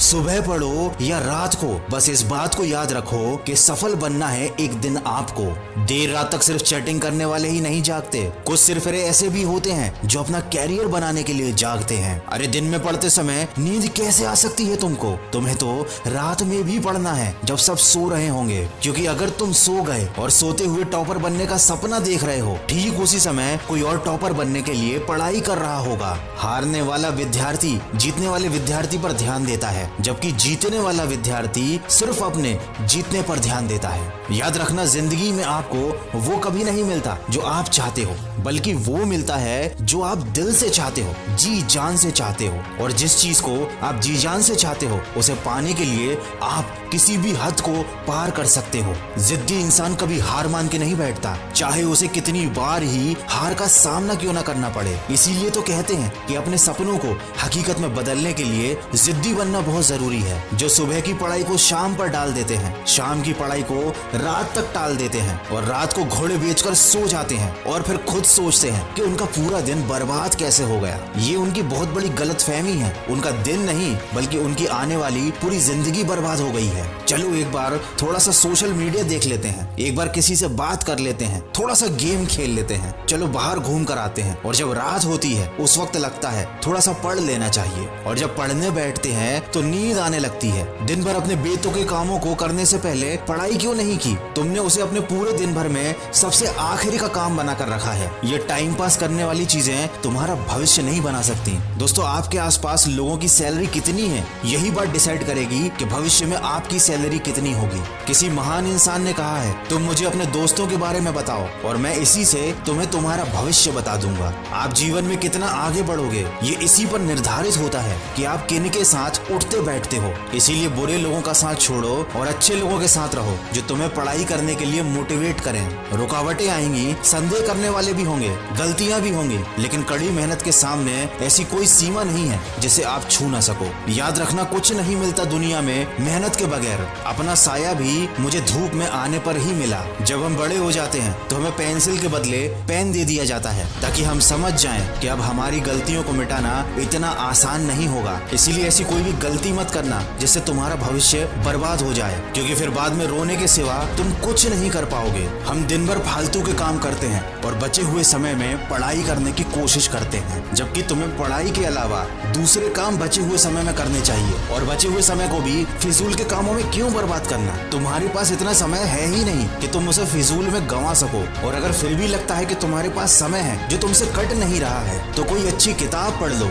सुबह पढ़ो या रात को, बस इस बात को याद रखो कि सफल बनना है एक दिन आपको। देर रात तक सिर्फ चैटिंग करने वाले ही नहीं जागते, कुछ सिर्फ ऐसे भी होते हैं जो अपना कैरियर बनाने के लिए जागते हैं। अरे दिन में पढ़ते समय नींद कैसे आ सकती है तुमको? तुम्हें तो रात में भी पढ़ना है जब सब सो रहे होंगे, क्योंकि अगर तुम सो गए और सोते हुए टॉपर बनने का सपना देख रहे हो, ठीक उसी समय कोई और टॉपर बनने के लिए पढ़ाई कर रहा होगा। हारने वाला विद्यार्थी जीतने वाले विद्यार्थी पर ध्यान देता है, जबकि जीतने वाला विद्यार्थी सिर्फ अपने जीतने पर ध्यान देता है। याद रखना, जिंदगी में आपको वो कभी नहीं मिलता जो आप चाहते हो, बल्कि वो मिलता है जो आप दिल से चाहते हो, जी जान से चाहते हो। और जिस चीज को आप जी जान से चाहते हो, उसे पाने के लिए आप किसी भी हद को पार कर सकते हो। जिद्दी इंसान कभी हार मान के नहीं बैठता, चाहे उसे कितनी बार ही हार का सामना क्यों ना करना पड़े। इसीलिए तो कहते हैं कि अपने सपनों को हकीकत में बदलने के लिए जिद्दी बनना बहुत जरूरी है। जो सुबह की पढ़ाई को शाम पर डाल देते हैं, शाम की पढ़ाई को रात तक टाल देते हैं और रात को घोड़े बेचकर सो जाते हैं और फिर खुद सोचते हैं कि उनका पूरा दिन बर्बाद कैसे हो गया। ये उनकी बहुत बड़ी गलतफहमी है। उनका दिन नहीं, बल्कि उनकी आने वाली पूरी जिंदगी बर्बाद हो गई है। चलो एक बार थोड़ा सा सोशल मीडिया देख लेते हैं, एक बार किसी से बात कर लेते हैं, थोड़ा सा गेम खेल लेते हैं, चलो बाहर घूम कर आते हैं। और जब रात होती है उस वक्त लगता है थोड़ा सा पढ़ लेना चाहिए, और जब पढ़ने बैठते हैं तो नींद आने लगती है। दिन भर अपने बेतुके कामों को करने से पहले पढ़ाई क्यों नहीं की? तुमने उसे अपने पूरे दिन भर में सबसे आखिरी का काम बना कर रखा है। ये टाइम पास करने वाली चीजें तुम्हारा भविष्य नहीं बना सकती। दोस्तों, आपके आसपास लोगों की सैलरी कितनी है, यही बात डिसाइड करेगी कि भविष्य में आपकी सैलरी कितनी होगी। किसी महान इंसान ने कहा है, तुम मुझे अपने दोस्तों के बारे में बताओ और मैं इसी से तुम्हें तुम्हारा भविष्य बता दूंगा। आप जीवन में कितना आगे बढ़ोगे, ये इसी पर निर्धारित होता है कि आप किन के साथ उठते बैठते हो। इसीलिए बुरे लोगों का साथ छोड़ो और अच्छे लोगों के साथ रहो, जो तुम्हें पढ़ाई करने के लिए मोटिवेट करें। रुकावटें आएंगी, संदेह करने वाले भी होंगे, गलतियां भी होंगी, लेकिन कड़ी मेहनत के सामने ऐसी कोई सीमा नहीं है जिसे आप छू ना सको। याद रखना, कुछ नहीं मिलता दुनिया में मेहनत के बगैर। अपना साया भी मुझे धूप में आने पर ही मिला। जब हम बड़े हो जाते हैं तो हमें पेंसिल के बदले पेन दे दिया जाता है, ताकि हम समझ जाएं कि अब हमारी गलतियों को मिटाना इतना आसान नहीं होगा। इसीलिए ऐसी कोई भी गलती मत करना जिससे तुम्हारा भविष्य बर्बाद हो जाए, क्योंकि फिर बाद में रोने के सिवा तुम कुछ नहीं कर पाओगे। हम दिन भर फालतू के काम करते हैं और बचे हुए समय में पढ़ाई करने की कोशिश करते हैं, जबकि तुम्हें पढ़ाई के अलावा दूसरे काम बचे हुए समय में करने चाहिए। और बचे हुए समय को भी फिजूल के कामों में क्यों बर्बाद करना? तुम्हारे पास इतना समय है ही नहीं कि तुम उसे फिजूल में गंवा सको। और अगर फिर भी लगता है कि तुम्हारे पास समय है जो तुमसे कट नहीं रहा है, तो कोई अच्छी किताब पढ़ लो।